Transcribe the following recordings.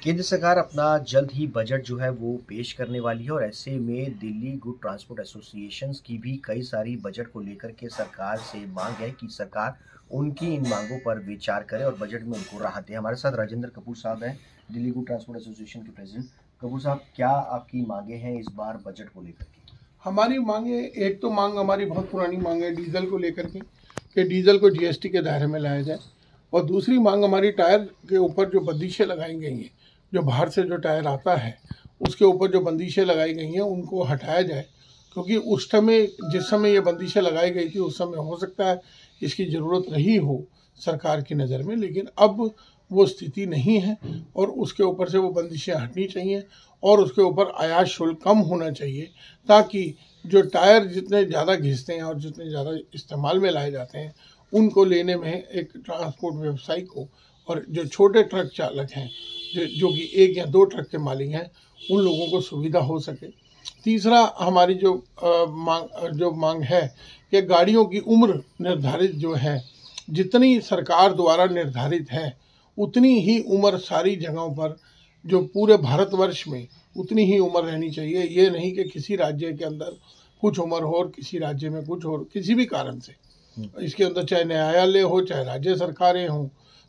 केंद्र सरकार अपना जल्द ही बजट जो है वो पेश करने वाली है और ऐसे में दिल्ली गुड ट्रांसपोर्ट एसोसिएशंस की भी कई सारी बजट को लेकर के सरकार से मांग है कि सरकार उनकी इन मांगों पर विचार करे और बजट में उनको राहत दे। हमारे साथ राजेंद्र कपूर साहब हैं, दिल्ली गुड ट्रांसपोर्ट एसोसिएशन के प्रेसिडेंट। कपूर साहब, क्या आपकी मांगे हैं इस बार बजट को लेकर के? हमारी मांगे, एक तो मांग हमारी बहुत पुरानी मांग है डीजल को लेकर के कि डीजल को जीएसटी के दायरे में लाया जाए, और दूसरी मांग हमारी टायर के ऊपर जो बंदिशें लगाई गई हैं, जो बाहर से जो टायर आता है उसके ऊपर जो बंदिशें लगाई गई हैं उनको हटाया जाए, क्योंकि उस समय जिस समय ये बंदिशें लगाई गई थी उस समय हो सकता है इसकी ज़रूरत रही हो सरकार की नज़र में, लेकिन अब वो स्थिति नहीं है और उसके ऊपर से वो बंदिशें हटनी चाहिए और उसके ऊपर आयात शुल्क कम होना चाहिए, ताकि जो टायर जितने ज़्यादा घिसते हैं और जितने ज़्यादा इस्तेमाल में लाए जाते हैं उनको लेने में एक ट्रांसपोर्ट व्यवसायी को और जो छोटे ट्रक चालक हैं जो कि एक या दो ट्रक के मालिक हैं उन लोगों को सुविधा हो सके। तीसरा हमारी जो मांग है कि गाड़ियों की उम्र निर्धारित जो है, जितनी सरकार द्वारा निर्धारित है उतनी ही उम्र सारी जगहों पर, जो पूरे भारतवर्ष में उतनी ही उम्र रहनी चाहिए। ये नहीं कि किसी राज्य के अंदर कुछ उम्र हो और किसी राज्य में कुछ हो, किसी भी कारण से इसके अंदर चाहे न्यायालय हो चाहे राज्य सरकारें हों,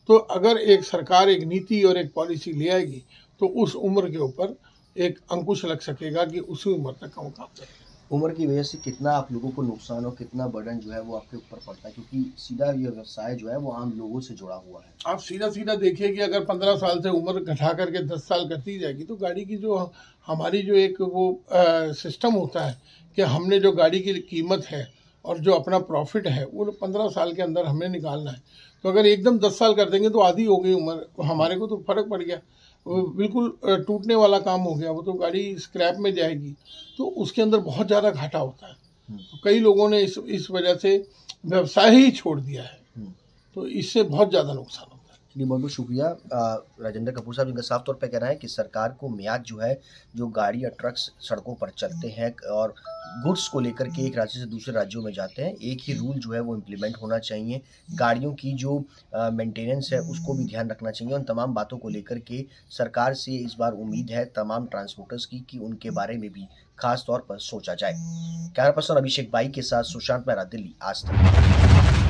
तो अगर एक सरकार एक नीति और एक पॉलिसी ले आएगी तो उस उम्र के ऊपर एक अंकुश लग सकेगा कि उसी उम्र तक हम काम करें। उम्र की वजह से कितना आप लोगों को नुकसान और कितना बर्डन जो है वो आपके ऊपर पड़ता है, क्योंकि सीधा ये व्यवसाय जो है वो आम लोगों से जुड़ा हुआ है। आप सीधा देखिए कि अगर 15 साल से उम्र घटा करके 10 साल कर दी जाएगी तो गाड़ी की जो हमारी जो एक वो सिस्टम होता है कि हमने जो गाड़ी की कीमत है और जो अपना प्रॉफिट है वो 15 साल के अंदर हमें निकालना है, तो अगर एकदम 10 साल कर देंगे तो आधी हो गई उम्र, हमारे को तो फर्क पड़ गया, वो बिल्कुल टूटने वाला काम हो गया, वो तो गाड़ी स्क्रैप में जाएगी, तो उसके अंदर बहुत ज़्यादा घाटा होता है। तो कई लोगों ने इस वजह से व्यवसाय ही छोड़ दिया है, तो इससे बहुत ज़्यादा नुकसान होता है। जी, बहुत बहुत शुक्रिया। राजेंद्र कपूर साहब, जिनका साफ तौर पे कहना है कि सरकार को मियाद जो है, जो गाड़ी या ट्रक्स सड़कों पर चलते हैं और गुड्स को लेकर के एक राज्य से दूसरे राज्यों में जाते हैं, एक ही रूल जो है वो इम्प्लीमेंट होना चाहिए। गाड़ियों की जो मेंटेनेंस है उसको भी ध्यान रखना चाहिए। उन तमाम बातों को लेकर के सरकार से इस बार उम्मीद है तमाम ट्रांसपोर्टर्स की कि उनके बारे में भी खास तौर पर सोचा जाए। कैमरा पर्सन अभिषेक बाई के साथ सुशांत मेहरा, दिल्ली आज तक।